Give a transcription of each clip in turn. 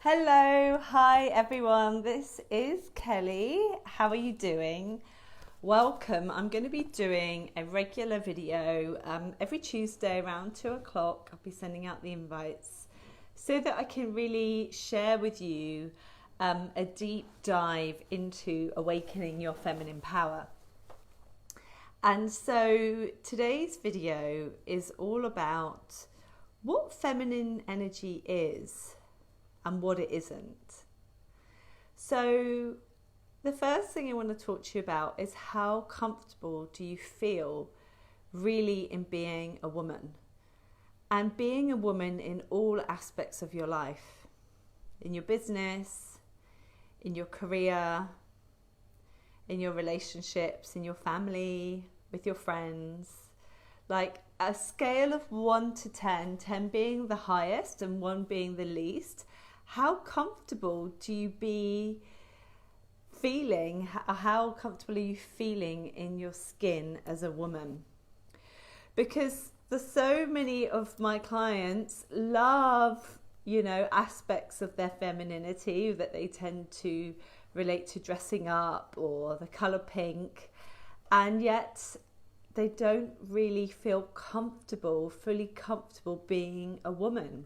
Hello, hi everyone. This is Kelly. How are you doing? Welcome. I'm going to be doing a regular video every Tuesday around 2 o'clock. I'll be sending out the invites so that I can really share with you a deep dive into awakening your feminine power. And so today's video is all about what feminine energy is and what it isn't. So the first thing I want to talk to you about is how comfortable do you feel really in being a woman, and being a woman in all aspects of your life, in your business, in your career, in your relationships, in your family, with your friends. Like a scale of 1 to 10, 10 being the highest and 1 being the least. How comfortable do you be feeling? How comfortable are you feeling in your skin as a woman? Because so many of my clients love, aspects of their femininity that they tend to relate to dressing up or the color pink, and yet they don't really feel fully comfortable being a woman.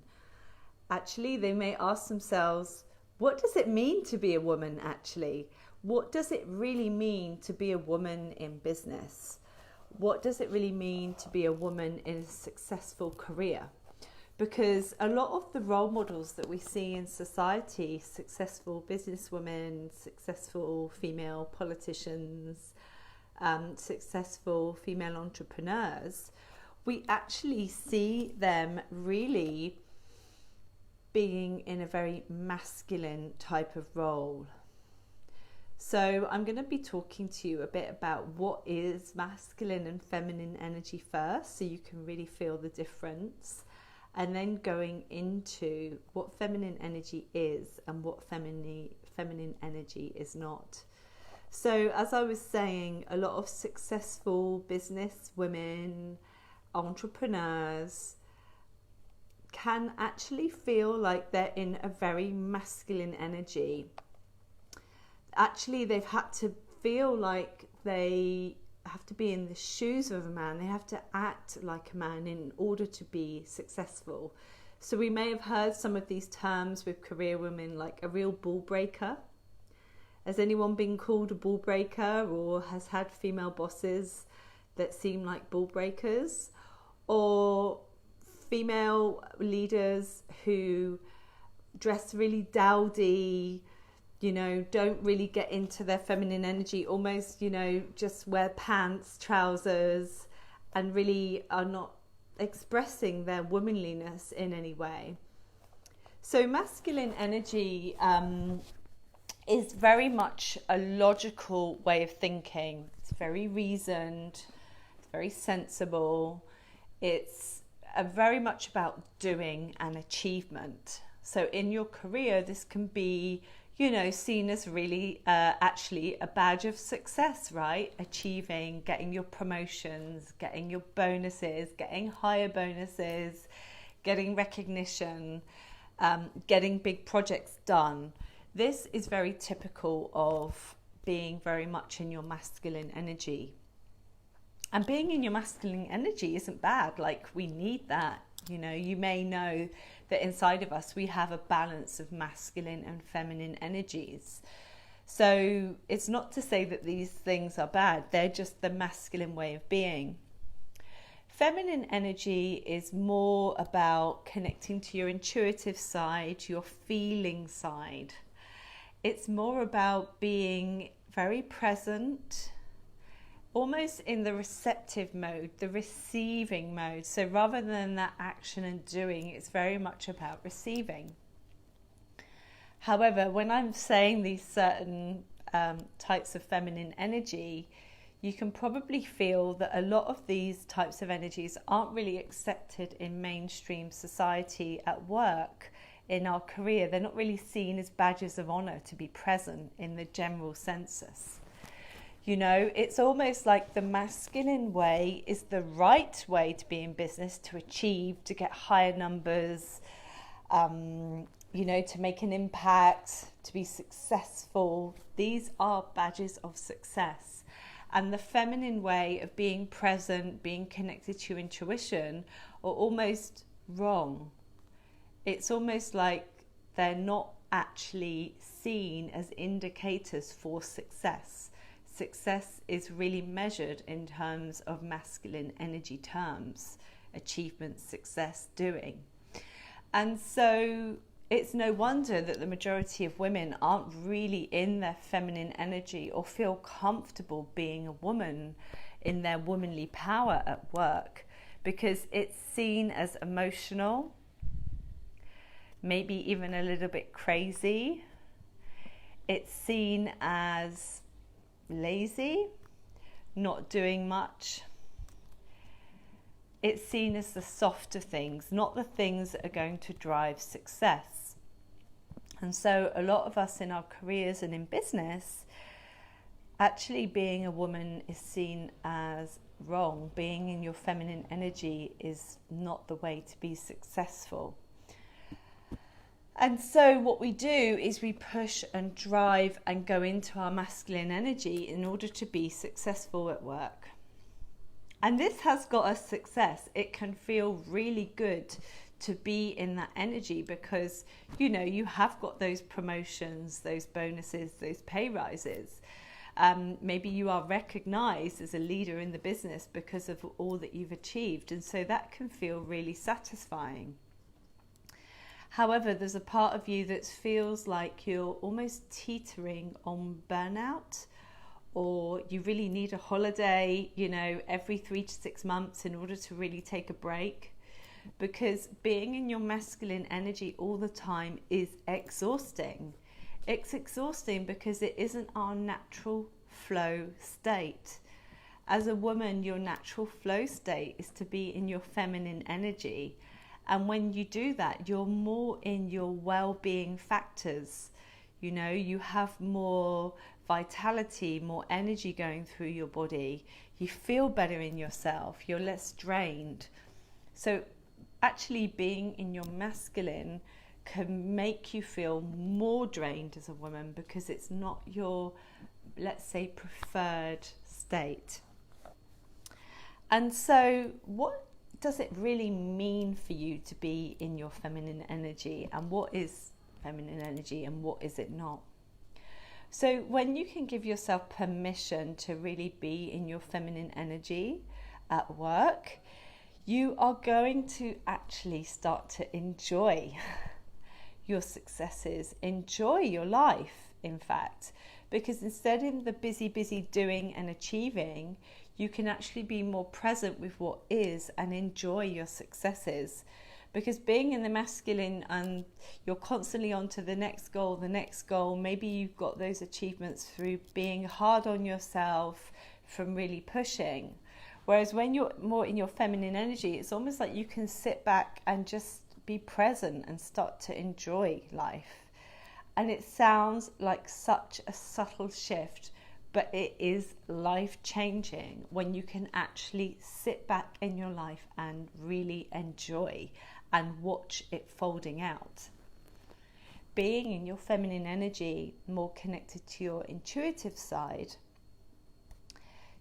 Actually, they may ask themselves, what does it mean to be a woman actually? What does it really mean to be a woman in business? What does it really mean to be a woman in a successful career? Because a lot of the role models that we see in society, successful businesswomen, successful female politicians, successful female entrepreneurs, we actually see them really being in a very masculine type of role. So I'm going to be talking to you a bit about what is masculine and feminine energy first, so you can really feel the difference, and then going into what feminine energy is and what feminine energy is not. So as I was saying, a lot of successful business women, entrepreneurs, can actually feel like they're in a very masculine energy. Actually, they've had to feel like they have to be in the shoes of a man. They have to act like a man in order to be successful. So we may have heard some of these terms with career women, like a real ball breaker. Has anyone been called a ball breaker, or has had female bosses that seem like ball breakers? Or female leaders who dress really dowdy, don't really get into their feminine energy, almost, just wear pants, trousers, and really are not expressing their womanliness in any way. So masculine energy is very much a logical way of thinking. It's very reasoned, it's very sensible, it's very much about doing and achievement. So in your career, this can be, seen as really actually a badge of success, right? Achieving, getting your promotions, getting your bonuses, getting higher bonuses, getting recognition, getting big projects done. This is very typical of being very much in your masculine energy. And being in your masculine energy isn't bad. Like, we need that. You may know that inside of us we have a balance of masculine and feminine energies. So it's not to say that these things are bad. They're just the masculine way of being. Feminine energy is more about connecting to your intuitive side, your feeling side. It's more about being very present, almost in the receptive mode, the receiving mode. So rather than that action and doing, it's very much about receiving. However, when I'm saying these certain types of feminine energy, you can probably feel that a lot of these types of energies aren't really accepted in mainstream society, at work, in our career. They're not really seen as badges of honor to be present in the general census. It's almost like the masculine way is the right way to be in business, to achieve, to get higher numbers, to make an impact, to be successful. These are badges of success. And the feminine way of being present, being connected to your intuition, are almost wrong. It's almost like they're not actually seen as indicators for success. Success is really measured in terms of masculine energy terms: achievement, success, doing. And so it's no wonder that the majority of women aren't really in their feminine energy or feel comfortable being a woman in their womanly power at work, because it's seen as emotional, maybe even a little bit crazy. It's seen as lazy, not doing much. It's seen as the softer things, not the things that are going to drive success. And so a lot of us in our careers and in business, actually being a woman is seen as wrong. Being in your feminine energy is not the way to be successful. And so what we do is we push and drive and go into our masculine energy in order to be successful at work. And this has got us success. It can feel really good to be in that energy because, you have got those promotions, those bonuses, those pay rises. Maybe you are recognized as a leader in the business because of all that you've achieved. And so that can feel really satisfying. However, there's a part of you that feels like you're almost teetering on burnout, or you really need a holiday, every 3 to 6 months in order to really take a break. Because being in your masculine energy all the time is exhausting. It's exhausting because it isn't our natural flow state. As a woman, your natural flow state is to be in your feminine energy. And when you do that, you're more in your well-being factors. You have more vitality, more energy going through your body. You feel better in yourself. You're less drained. So actually being in your masculine can make you feel more drained as a woman because it's not your, let's say, preferred state. And so what does it really mean for you to be in your feminine energy, and what is feminine energy and what is it not? So when you can give yourself permission to really be in your feminine energy at work, you are going to actually start to enjoy your successes, enjoy your life, in fact, because instead of the busy doing and achieving, you can actually be more present with what is and enjoy your successes. Because being in the masculine and you're constantly on to the next goal, maybe you've got those achievements through being hard on yourself, from really pushing. Whereas when you're more in your feminine energy, it's almost like you can sit back and just be present and start to enjoy life. And it sounds like such a subtle shift, but it is life-changing when you can actually sit back in your life and really enjoy and watch it folding out. Being in your feminine energy, more connected to your intuitive side,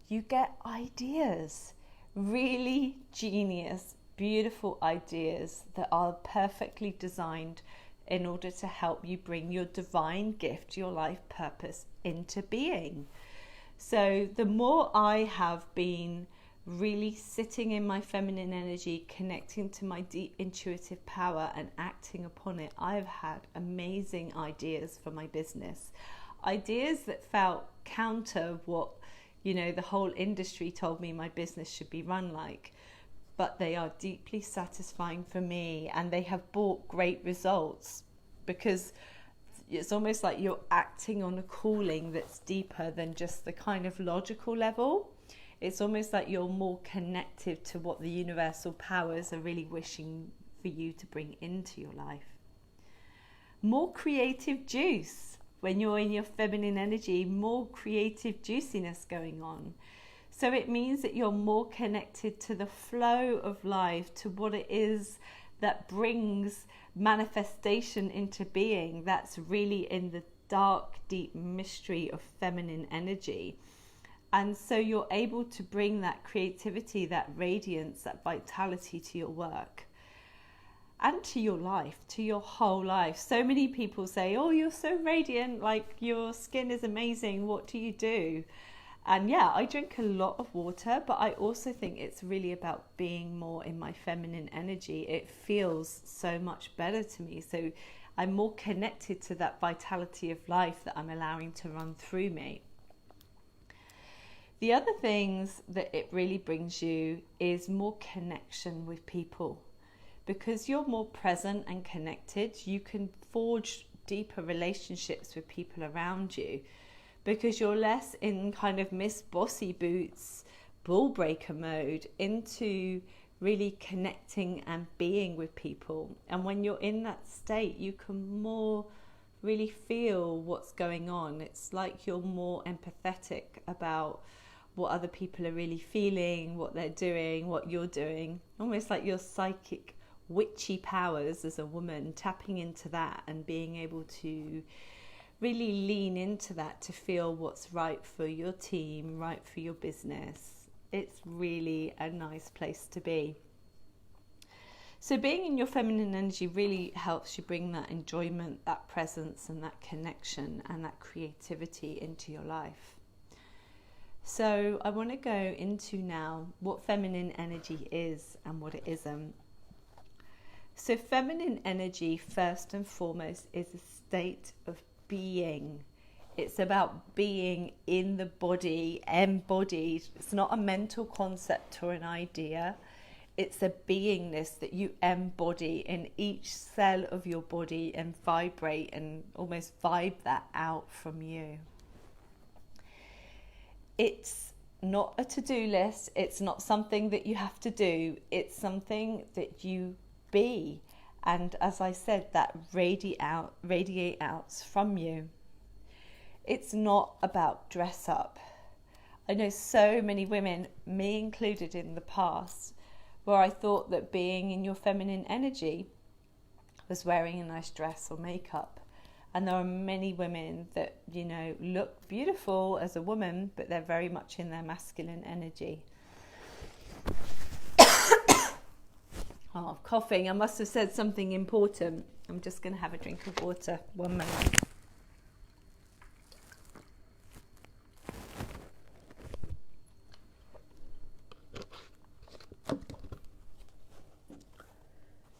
you get ideas, really genius, beautiful ideas that are perfectly designed in order to help you bring your divine gift, your life purpose into being. So the more I have been really sitting in my feminine energy, connecting to my deep intuitive power and acting upon it, I've had amazing ideas for my business. Ideas that felt counter what, the whole industry told me my business should be run like. But they are deeply satisfying for me, and they have brought great results because it's almost like you're acting on a calling that's deeper than just the kind of logical level. It's almost like you're more connected to what the universal powers are really wishing for you to bring into your life. More creative juice. When you're in your feminine energy, more creative juiciness going on. So it means that you're more connected to the flow of life, to what it is that brings manifestation into being, that's really in the dark, deep mystery of feminine energy. And so you're able to bring that creativity, that radiance, that vitality to your work and to your life, to your whole life. So many people say, oh, you're so radiant, like your skin is amazing, what do you do? And yeah, I drink a lot of water, but I also think it's really about being more in my feminine energy. It feels so much better to me. So I'm more connected to that vitality of life that I'm allowing to run through me. The other things that it really brings you is more connection with people. Because you're more present and connected, you can forge deeper relationships with people around you. Because you're less in kind of Miss Bossy Boots, ball breaker mode, into really connecting and being with people. And when you're in that state, you can more really feel what's going on. It's like you're more empathetic about what other people are really feeling, what they're doing, what you're doing. Almost like your psychic witchy powers as a woman, tapping into that and being able to really lean into that to feel what's right for your team, right for your business. It's really a nice place to be. So being in your feminine energy really helps you bring that enjoyment, that presence and that connection and that creativity into your life. So I want to go into now what feminine energy is and what it isn't. So feminine energy, first and foremost, is a state of being. It's about being in the body, embodied. It's not a mental concept or an idea. It's a beingness that you embody in each cell of your body and vibrate and almost vibe that out from you. It's not a to-do list. It's not something that you have to do. It's something that you be. And as I said, that radiate out from you. It's not about dress up. I know so many women, me included in the past, where I thought that being in your feminine energy was wearing a nice dress or makeup. And there are many women that, you know, look beautiful as a woman, but they're very much in their masculine energy. Oh, I'm coughing. I must have said something important. I'm just going to have a drink of water. 1 moment.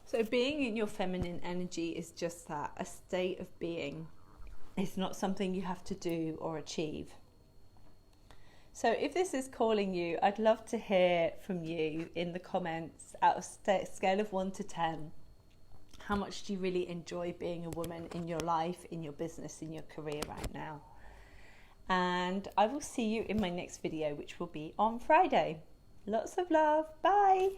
So being in your feminine energy is just that, a state of being. It's not something you have to do or achieve. So if this is calling you, I'd love to hear from you in the comments out of scale of 1 to 10. How much do you really enjoy being a woman in your life, in your business, in your career right now? And I will see you in my next video, which will be on Friday. Lots of love. Bye.